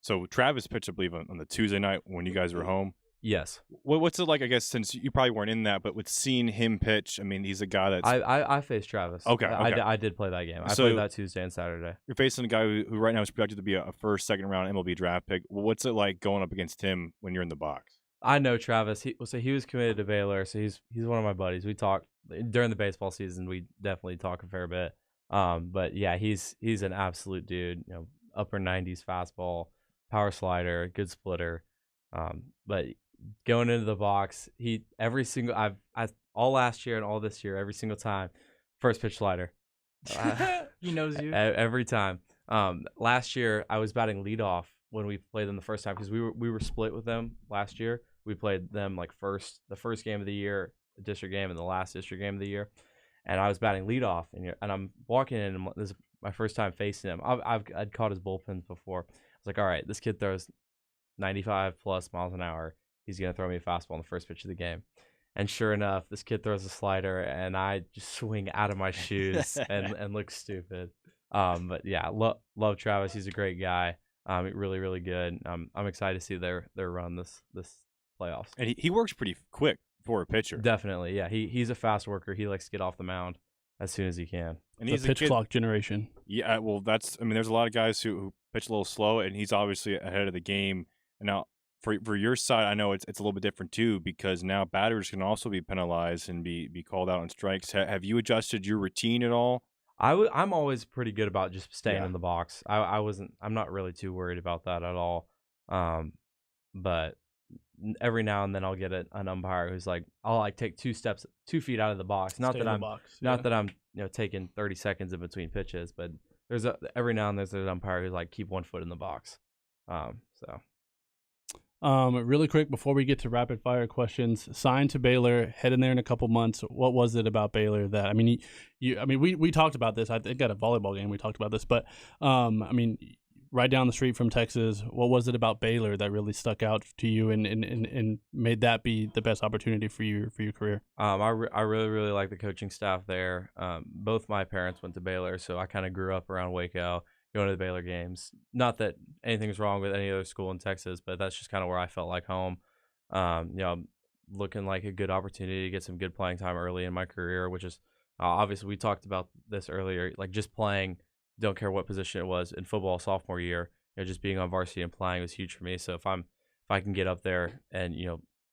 So Travis pitched, I believe, on the Tuesday night when you guys were home. Yes. What's it like? I guess since you probably weren't in that, but with seeing him pitch, I mean, he's a guy that's. I faced Travis. Okay. I did play that game. I played that Tuesday and Saturday. You're facing a guy who right now is projected to be a first, second round MLB draft pick. What's it like going up against him when you're in the box? I know Travis. He was committed to Baylor, so he's one of my buddies. We talk during the baseball season. We definitely talk a fair bit. But yeah, he's an absolute dude. Upper 90s fastball, power slider, good splitter. But going into the box, all last year and all this year, every single time, first pitch slider. He knows you every time. Last year I was batting leadoff when we played them the first time, because we were split with them last year. We played them like the first game of the year, the district game, and the last district game of the year. And I was batting leadoff, and I'm walking in, and this is my first time facing him. I'd caught his bullpens before. I was like, all right, this kid throws 95 plus miles an hour. He's gonna throw me a fastball on the first pitch of the game. And sure enough, this kid throws a slider, and I just swing out of my shoes and look stupid. But yeah, love Travis. He's a great guy. Really, really good. I'm excited to see their run this playoffs. And he works pretty quick for a pitcher. Definitely, yeah. He's a fast worker. He likes to get off the mound as soon as he can. And he's a pitch clock generation. Yeah, well, there's a lot of guys who pitch a little slow, and he's obviously ahead of the game. And now, for your side, I know it's a little bit different too, because now batters can also be penalized and be called out on strikes. Have you adjusted your routine at all? I'm always pretty good about just staying in the box. I'm not really too worried about that at all. But every now and then I'll get an umpire who's like, I'll like take 2 feet out of the box. Not that I'm taking 30 seconds in between pitches, but every now and then there's an umpire who's like, keep 1 foot in the box. Really quick before we get to rapid fire questions, signed to Baylor, heading there in a couple months. What was it about Baylor that we talked about this. I think at a volleyball game we talked about this, but right down the street from Texas, what was it about Baylor that really stuck out to you and made that be the best opportunity for your career? I really, really like the coaching staff there. Both my parents went to Baylor, so I kind of grew up around Waco, going to the Baylor games. Not that anything's wrong with any other school in Texas, but that's just kind of where I felt like home. Looking like a good opportunity to get some good playing time early in my career, which is obviously we talked about this earlier, like just playing, don't care what position it was in football sophomore year, just being on varsity and playing was huge for me. So if I can get up there and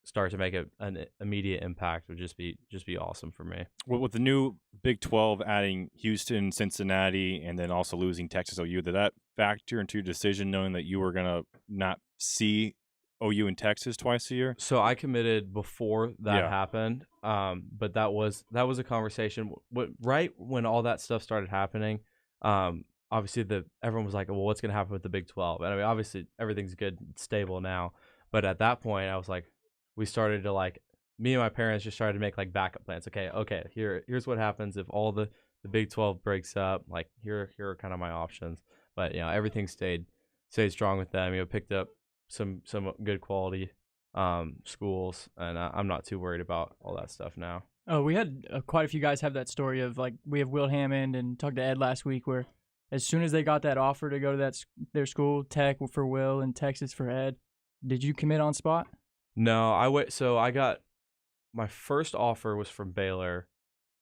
start to make an immediate impact, would just be awesome for me. Well, with the new Big 12 adding Houston, Cincinnati, and then also losing Texas OU, did that factor into your decision, knowing that you were gonna not see OU in Texas twice a year? So I committed before that happened, but that was a conversation right when all that stuff started happening. Obviously everyone was like, well, what's gonna happen with the Big 12? And I mean, obviously everything's good, stable now, but at that point I was like, we started to me and my parents just started to make backup plans. Okay, here's what happens if all the Big 12 breaks up. Here are kind of my options. But everything stayed strong with them. Picked up some good quality schools, and I'm not too worried about all that stuff now. Oh, we had quite a few guys have that story of we have Will Hammond and talked to Ed last week, where as soon as they got that offer to go to their school, Tech for Will and Texas for Ed, did you commit on spot? No, so I got my first offer was from Baylor.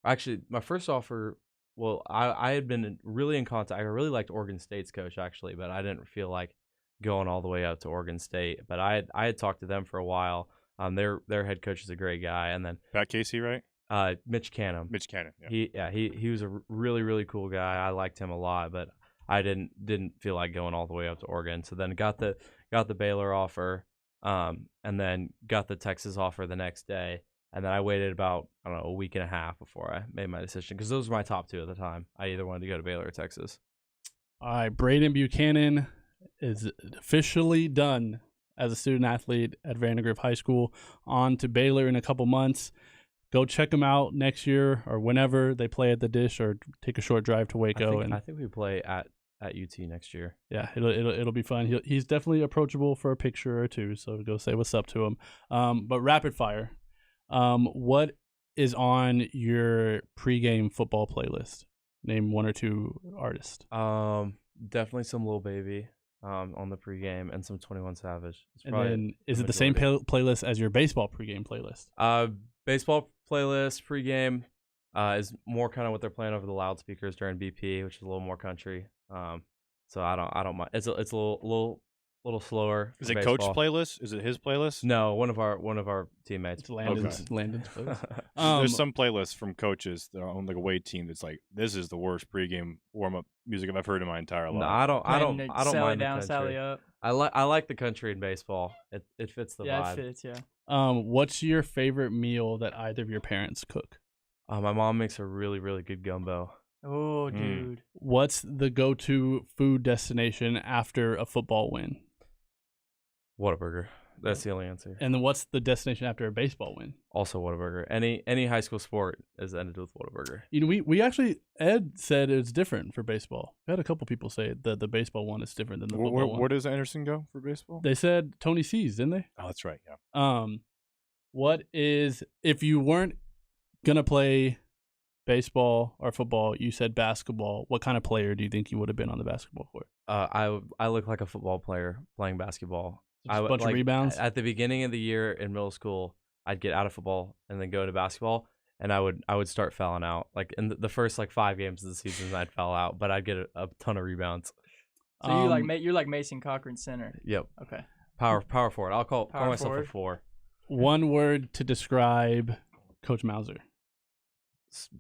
Actually, my first offer, well, I had been really in contact. I really liked Oregon State's coach, actually, but I didn't feel like going all the way up to Oregon State. But I had talked to them for a while. Their head coach is a great guy, and then Pat Casey, right? Mitch Canham. Mitch Canham. Yeah. He was a really, really cool guy. I liked him a lot, but I didn't feel like going all the way up to Oregon. So then got the Baylor offer. And then got the Texas offer the next day, and then I waited about a week and a half before I made my decision, because those were my top 2 at the time. I either wanted to go to Baylor or Texas. All right, Braden Buchanan is officially done as a student athlete at Vandergrift High School. On to Baylor in a couple months. Go check them out next year or whenever they play at the Dish, or take a short drive to Waco. I think we play at UT next year. Yeah, it'll be fun. He's definitely approachable for a picture or two, so go say what's up to him. But rapid fire, what is on your pregame football playlist? Name 1 or 2 artists. Definitely some Lil Baby on the pregame, and some 21 Savage. And then is it the same playlist as your baseball pregame playlist? Baseball playlist pregame is more kind of what they're playing over the loudspeakers during BP, which is a little more country. So I don't mind. It's a little slower. Is it Coach's playlist? Is it his playlist? No, one of our teammates. It's Landon's playlist. There's some playlists from coaches that are on a away team that's this is the worst pregame warm up music I've heard in my entire life. No, I don't mind down, the country. Sally up. I like the country in baseball. It fits the vibe. Yeah, it fits. Yeah. What's your favorite meal that either of your parents cook? My mom makes a really, really good gumbo. Oh, dude. What's the go-to food destination after a football win? Whataburger. That's the only answer. And then what's the destination after a baseball win? Also Whataburger. Any high school sport is ended with Whataburger. We actually, Ed said it's different for baseball. We had a couple people say that the baseball one is different than the football one. Where does Anderson go for baseball? They said Tony C's, didn't they? Oh, that's right. Yeah. What is, if you weren't gonna play baseball or football, you said basketball, what kind of player do you think you would have been on the basketball court? I look like a football player playing basketball. Just a bunch of rebounds? At the beginning of the year in middle school, I'd get out of football and then go to basketball, and I would start fouling out. Like in the first 5 games of the season, I'd foul out, but I'd get a ton of rebounds. So you're like Mason Cochran center. Yep. Okay. Power forward. I'll call myself forward. a 4. One word to describe Coach Mauser.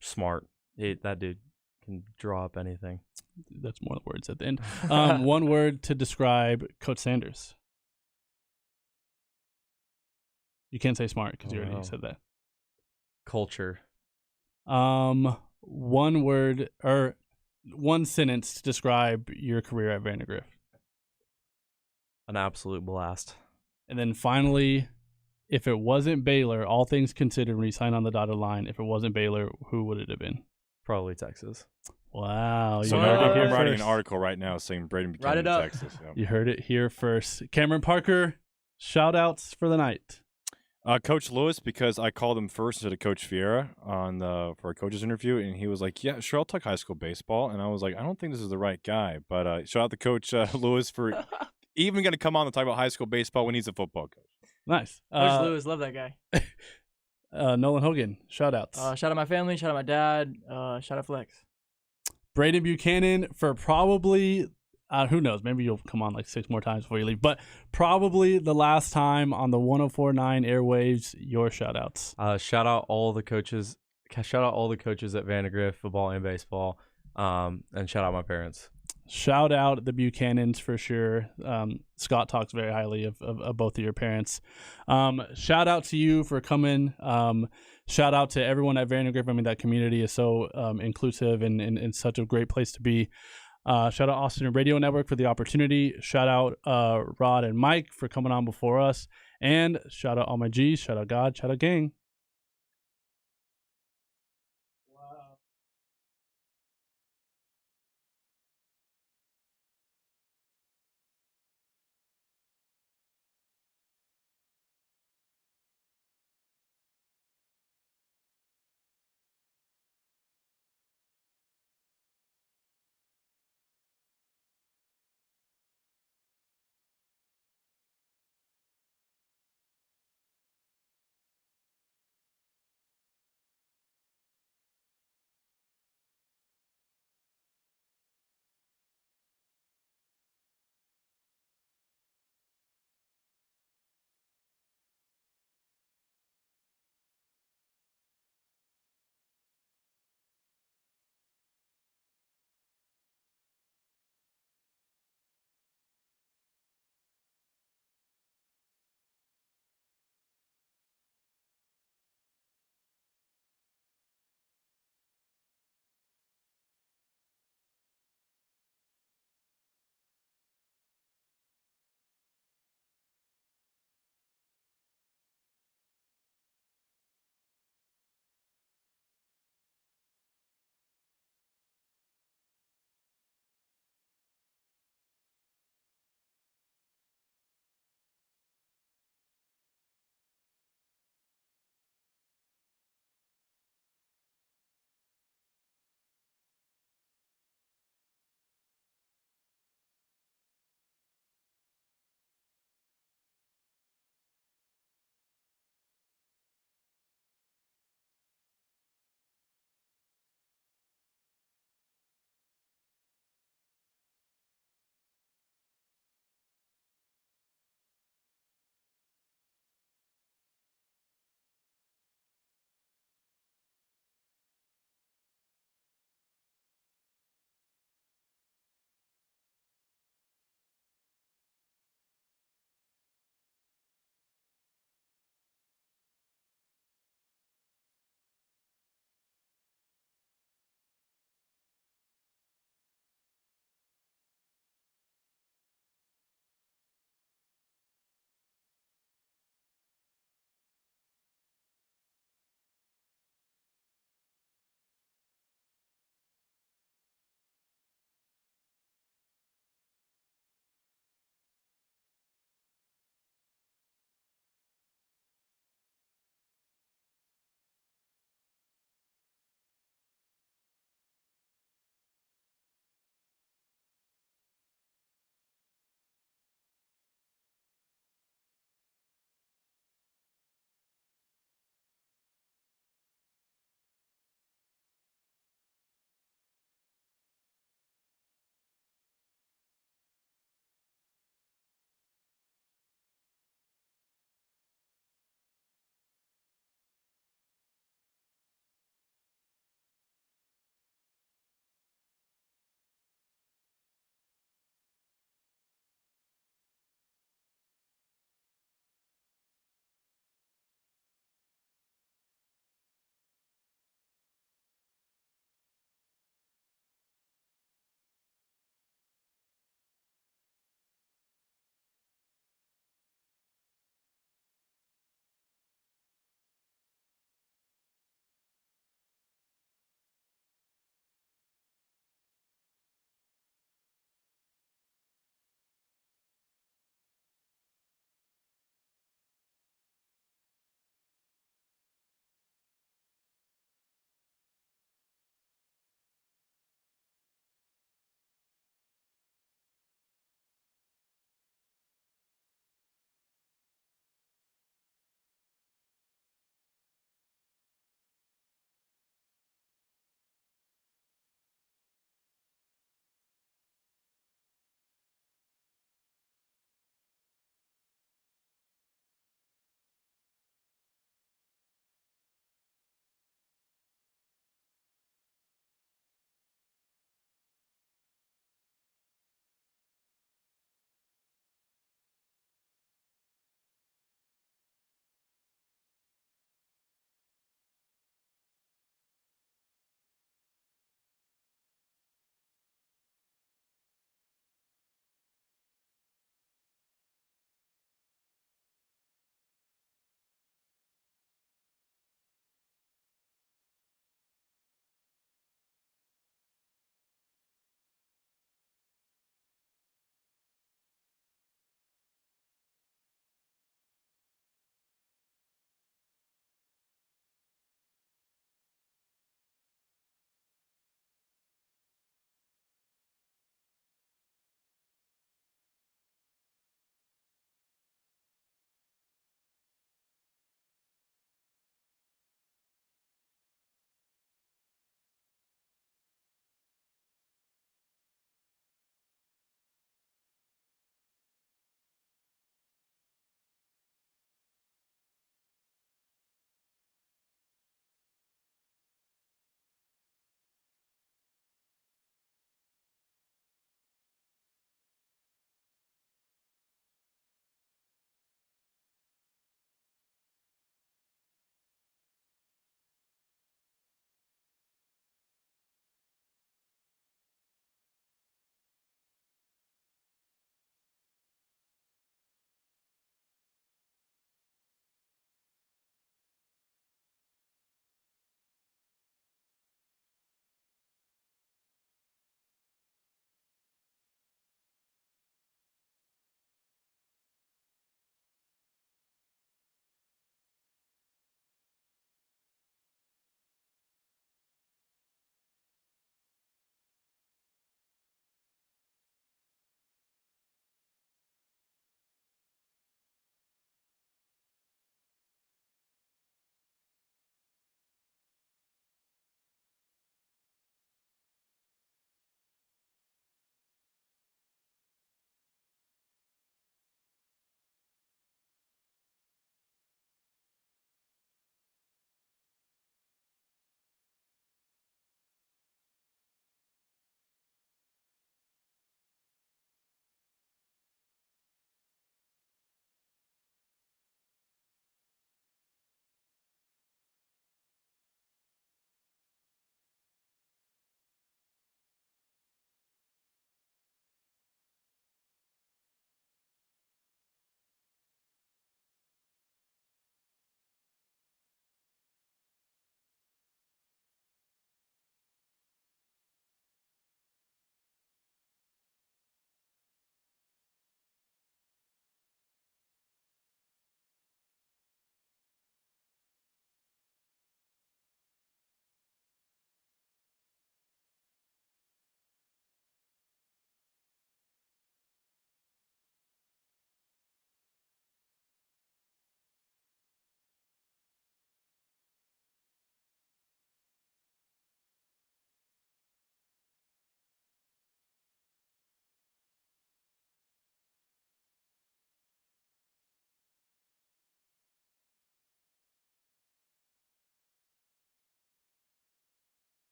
Smart. That dude can draw up anything. That's more words at the end. One word to describe Coach Sanders. You can't say smart because you already said that. Culture. One word or one sentence to describe your career at Vandergrift. An absolute blast. And then finally, if it wasn't Baylor, all things considered, when you signed on the dotted line, if it wasn't Baylor, who would it have been? Probably Texas. Wow. So I'm writing an article right now saying Braden Buchanan in Texas. Yeah. You heard it here first. Cameron Parker, shout-outs for the night. Coach Lewis, because I called him first instead of Coach Fiera for a coach's interview, and he was like, "Yeah, sure, I'll talk high school baseball." And I was like, "I don't think this is the right guy." But shout out to Coach Lewis for even going to come on and talk about high school baseball when he's a football coach. Nice. Coach Lewis, love that guy. Nolan Hogan, shout-outs. Shout out my family. Shout out my dad. Shout out Flex. Braden Buchanan for probably. Who knows? Maybe you'll come on 6 more times before you leave. But probably the last time on the 104.9 airwaves, your shout-outs. Shout out all the coaches. Shout out all the coaches at Vandergrift, football and baseball. And shout out my parents. Shout out the Buchanans for sure. Scott talks very highly of both of your parents. Shout out to you for coming. Shout out to everyone at Vandergrift. I mean, that community is so inclusive and such a great place to be. Shout out Austin Radio Network for the opportunity. Shout out Rod and Mike for coming on before us. And shout out all my G's. Shout out God. Shout out gang.